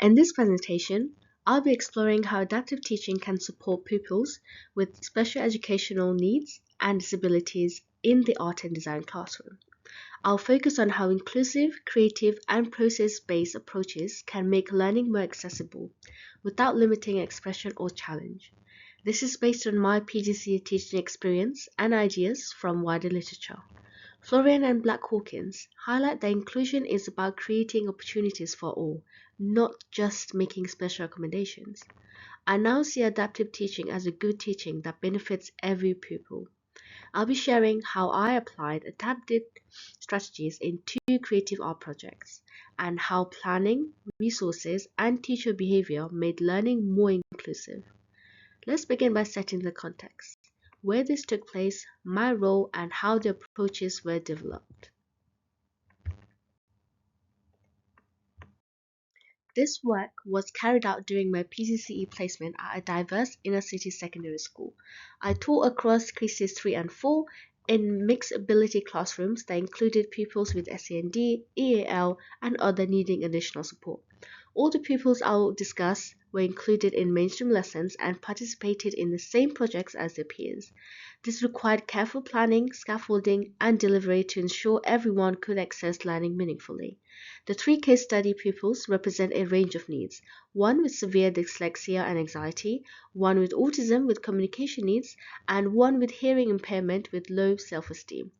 In this presentation, I'll be exploring how adaptive teaching can support pupils with special educational needs and disabilities in the art and design classroom. I'll focus on how inclusive, creative, and process-based approaches can make learning more accessible without limiting expression or challenge. This is based on my PGCE teaching experience and ideas from wider literature. Florian and Black Hawkins highlight that inclusion is about creating opportunities for all, not just making special accommodations. I now see adaptive teaching as a good teaching that benefits every pupil. I'll be sharing how I applied adaptive strategies in two creative art projects and how planning, resources, and teacher behavior made learning more inclusive. Let's begin by setting the context, where this took place, my role, and how the approaches were developed. This work was carried out during my PGCE placement at a diverse inner-city secondary school. I taught across Cases 3 and 4 in mixed ability classrooms that included pupils with SEND, EAL, and other needing additional support. All the pupils I will discuss were included in mainstream lessons and participated in the same projects as their peers. This required careful planning, scaffolding, and delivery to ensure everyone could access learning meaningfully. The three case study pupils represent a range of needs: one with severe dyslexia and anxiety, one with autism with communication needs, and one with hearing impairment with low self-esteem.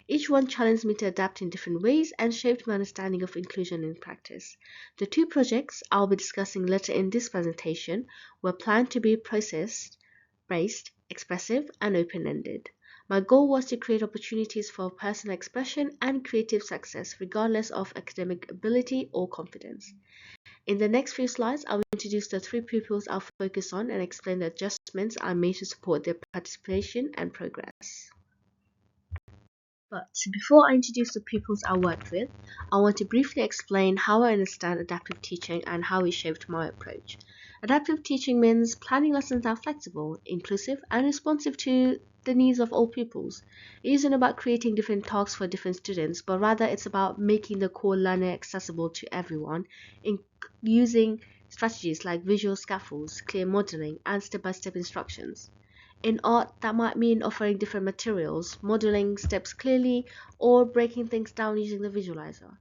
Each one challenged me to adapt in different ways and shaped my understanding of inclusion in practice. The two projects I'll be discussing later in this presentation were planned to be process-based, expressive, and open-ended. My goal was to create opportunities for personal expression and creative success regardless of academic ability or confidence. In the next few slides, I will introduce the three pupils I'll focus on and explain the adjustments I made to support their participation and progress. But before I introduce the pupils I worked with, I want to briefly explain how I understand adaptive teaching and how it shaped my approach. Adaptive teaching means planning lessons that are flexible, inclusive, and responsive to the needs of all pupils. It isn't about creating different tasks for different students, but rather it's about making the core learning accessible to everyone, using strategies like visual scaffolds, clear modeling, and step-by-step instructions. In art, that might mean offering different materials, modeling steps clearly, or breaking things down using the visualizer.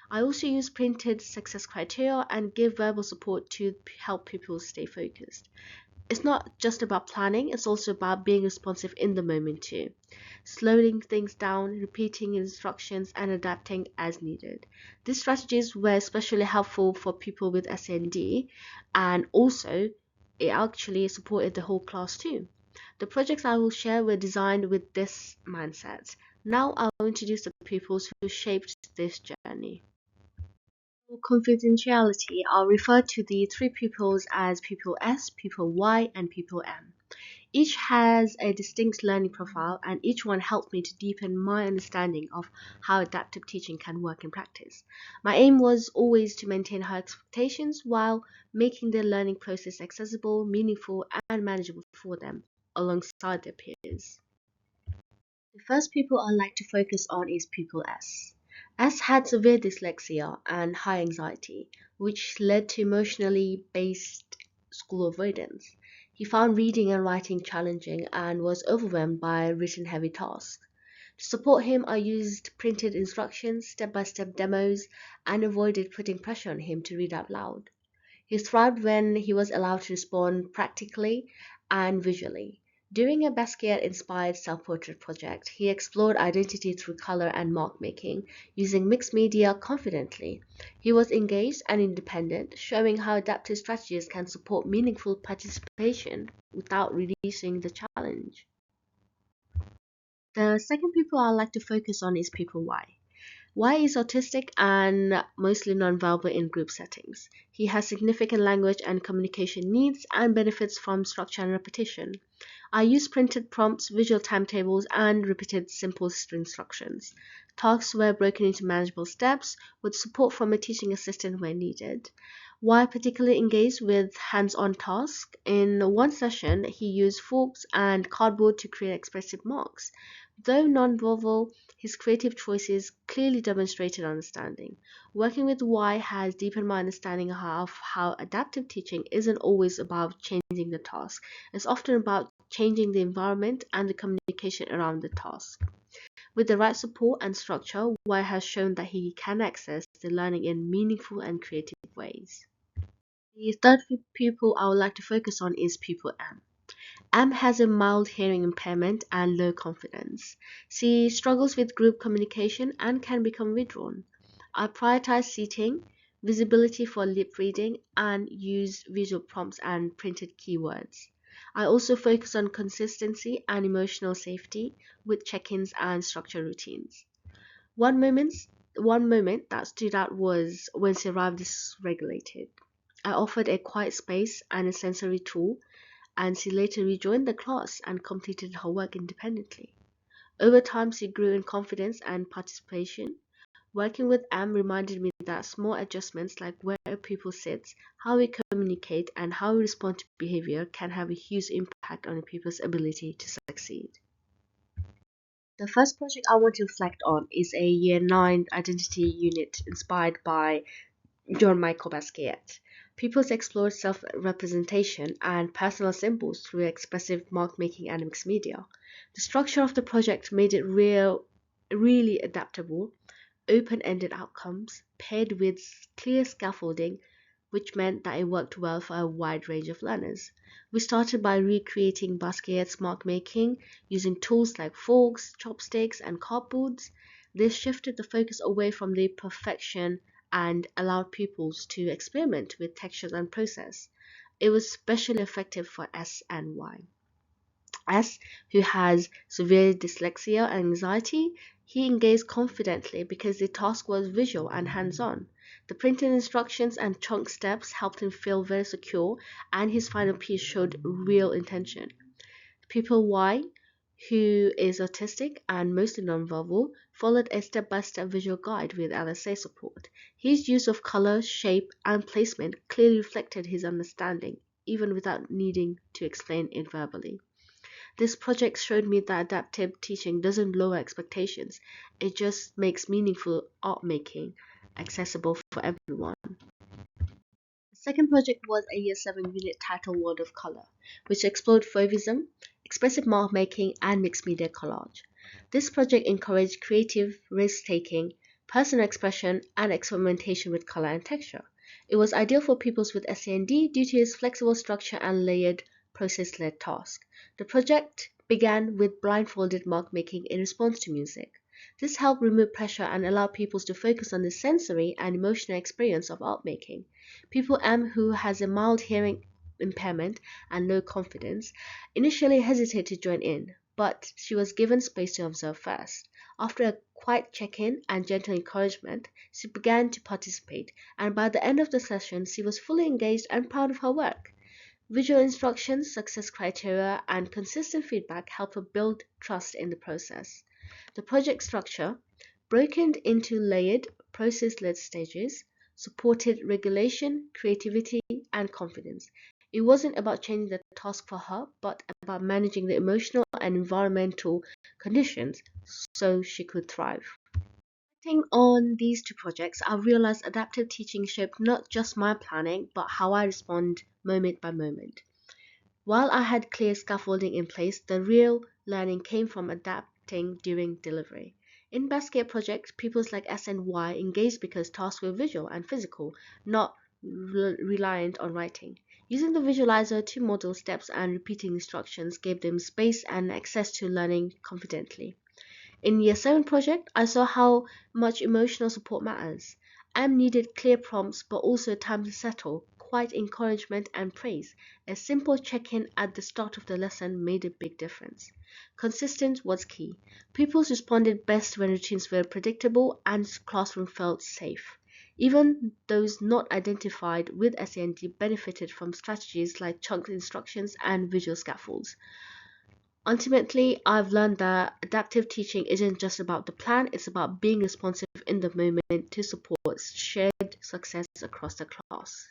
I also use printed success criteria and give verbal support to help pupils stay focused. It's not just about planning, it's also about being responsive in the moment too. Slowing things down, repeating instructions, and adapting as needed. These strategies were especially helpful for people with SND, and also it actually supported the whole class too. The projects I will share were designed with this mindset. Now I'll introduce the pupils who shaped this journey. For confidentiality, I'll refer to the three pupils as pupil S, pupil Y, and pupil M. Each has a distinct learning profile, and each one helped me to deepen my understanding of how adaptive teaching can work in practice. My aim was always to maintain high expectations while making the learning process accessible, meaningful, and manageable for them, alongside their peers. The first pupil I'd like to focus on is pupil S. S had severe dyslexia and high anxiety, which led to emotionally based school avoidance. He found reading and writing challenging and was overwhelmed by written heavy tasks. To support him, I used printed instructions, step-by-step demos, and avoided putting pressure on him to read out loud. He thrived when he was allowed to respond practically and visually. During a Basquiat-inspired self-portrait project, he explored identity through color and mark making, using mixed media confidently. He was engaged and independent, showing how adaptive strategies can support meaningful participation without reducing the challenge. The second pupil I'd like to focus on is pupil Y. Y is autistic and mostly nonverbal in group settings. He has significant language and communication needs and benefits from structure and repetition. I use printed prompts, visual timetables, and repeated simple instructions. Tasks were broken into manageable steps with support from a teaching assistant where needed. Y particularly engaged with hands-on tasks. In one session, he used forks and cardboard to create expressive marks. Though non-verbal, His creative choices clearly demonstrated understanding. Working with Y has deepened my understanding of how adaptive teaching isn't always about changing the task. It's often about changing the environment and the communication around the task. With the right support and structure, Y has shown that he can access the learning in meaningful and creative ways. The third pupil I would like to focus on is pupil M. M has a mild hearing impairment and low confidence. She struggles with group communication and can become withdrawn. I prioritize seating, visibility for lip reading, and use visual prompts and printed keywords. I also focus on consistency and emotional safety with check-ins and structured routines. One moment, one moment that stood out was when she arrived dysregulated. I offered a quiet space and a sensory tool, and she later rejoined the class and completed her work independently. Over time, she grew in confidence and participation. Working with Am reminded me that small adjustments like where a pupil sits, how we communicate, and how we respond to behavior can have a huge impact on a pupil's ability to succeed. The first project I want to reflect on is a Year 9 identity unit inspired by John Michael Basquiat. Pupils explored self-representation and personal symbols through expressive mark-making and mixed media. The structure of the project made it really adaptable, open-ended outcomes paired with clear scaffolding, which meant that it worked well for a wide range of learners. We started by recreating Basquiat's mark making using tools like forks, chopsticks, and cardboards. This shifted the focus away from the perfection and allowed pupils to experiment with textures and process. It was especially effective for S and Y. S, who has severe dyslexia and anxiety, he engaged confidently because the task was visual and hands-on. The printed instructions and chunk steps helped him feel very secure, and his final piece showed real intention. Pupil Y, who is autistic and mostly nonverbal, followed a step-by-step visual guide with LSA support. His use of color, shape, and placement clearly reflected his understanding, even without needing to explain it verbally. This project showed me that adaptive teaching doesn't lower expectations, it just makes meaningful art making accessible for everyone. The second project was a Year 7 unit titled World of Color, which explored fauvism, expressive mark making, and mixed media collage. This project encouraged creative risk taking, personal expression, and experimentation with color and texture. It was ideal for pupils with SAND due to its flexible structure and layered process led task. The project began with blindfolded mark making in response to music. This helped remove pressure and allow pupils to focus on the sensory and emotional experience of art making. People M, who has a mild hearing impairment and low confidence, initially hesitated to join in, but she was given space to observe first. After a quiet check-in and gentle encouragement, she began to participate, and by the end of the session, she was fully engaged and proud of her work. Visual instructions, success criteria, and consistent feedback help her build trust in the process. The project structure, broken into layered, process-led stages, supported regulation, creativity, and confidence. It wasn't about changing the task for her, but about managing the emotional and environmental conditions so she could thrive. Reflecting on these two projects, I realized adaptive teaching shaped not just my planning, but how I respond moment by moment. While I had clear scaffolding in place, the real learning came from adapting during delivery. In Basket Project, pupils like S and Y engaged because tasks were visual and physical, not reliant on writing. Using the visualizer to model steps and repeating instructions gave them space and access to learning confidently. In Year 7 project, I saw how much emotional support matters. M needed clear prompts but also time to settle, quiet encouragement and praise. A simple check-in at the start of the lesson made a big difference. Consistent was key. Pupils responded best when routines were predictable and classroom felt safe. Even those not identified with SEND benefited from strategies like chunked instructions and visual scaffolds. Ultimately, I've learned that adaptive teaching isn't just about the plan, it's about being responsive in the moment to support shared success across the class.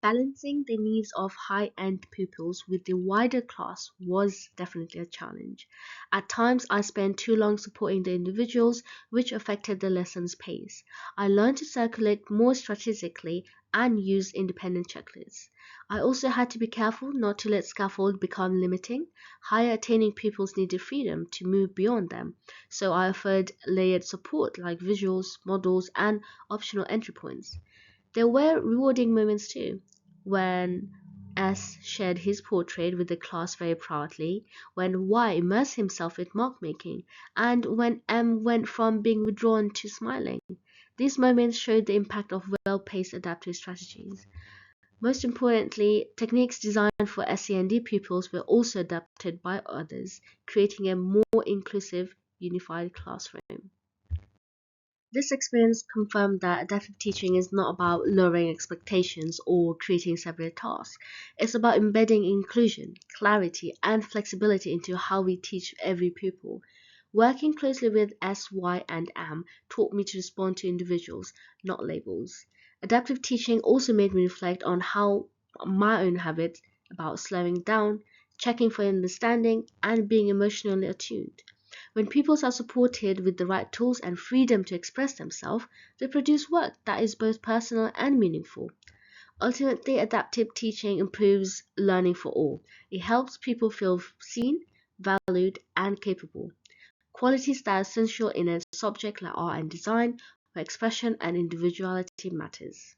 Balancing the needs of high-end pupils with the wider class was definitely a challenge. At times, I spent too long supporting the individuals, which affected the lesson's pace. I learned to circulate more strategically and use independent checklists. I also had to be careful not to let scaffold become limiting. Higher attaining pupils needed freedom to move beyond them, so I offered layered support like visuals, models, and optional entry points. There were rewarding moments too, when S shared his portrait with the class very proudly, when Y immersed himself in mark making, and when M went from being withdrawn to smiling. These moments showed the impact of well-paced adaptive strategies. Most importantly, techniques designed for SEND pupils were also adapted by others, creating a more inclusive, unified classroom. This experience confirmed that adaptive teaching is not about lowering expectations or creating separate tasks. It's about embedding inclusion, clarity, and flexibility into how we teach every pupil. Working closely with S, Y, and M taught me to respond to individuals, not labels. Adaptive teaching also made me reflect on how my own habits about slowing down, checking for understanding, and being emotionally attuned. When pupils are supported with the right tools and freedom to express themselves, they produce work that is both personal and meaningful. Ultimately, adaptive teaching improves learning for all. It helps people feel seen, valued, and capable. Qualities that are essential in a subject like art and design, where expression and individuality matters.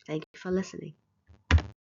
Thank you for listening.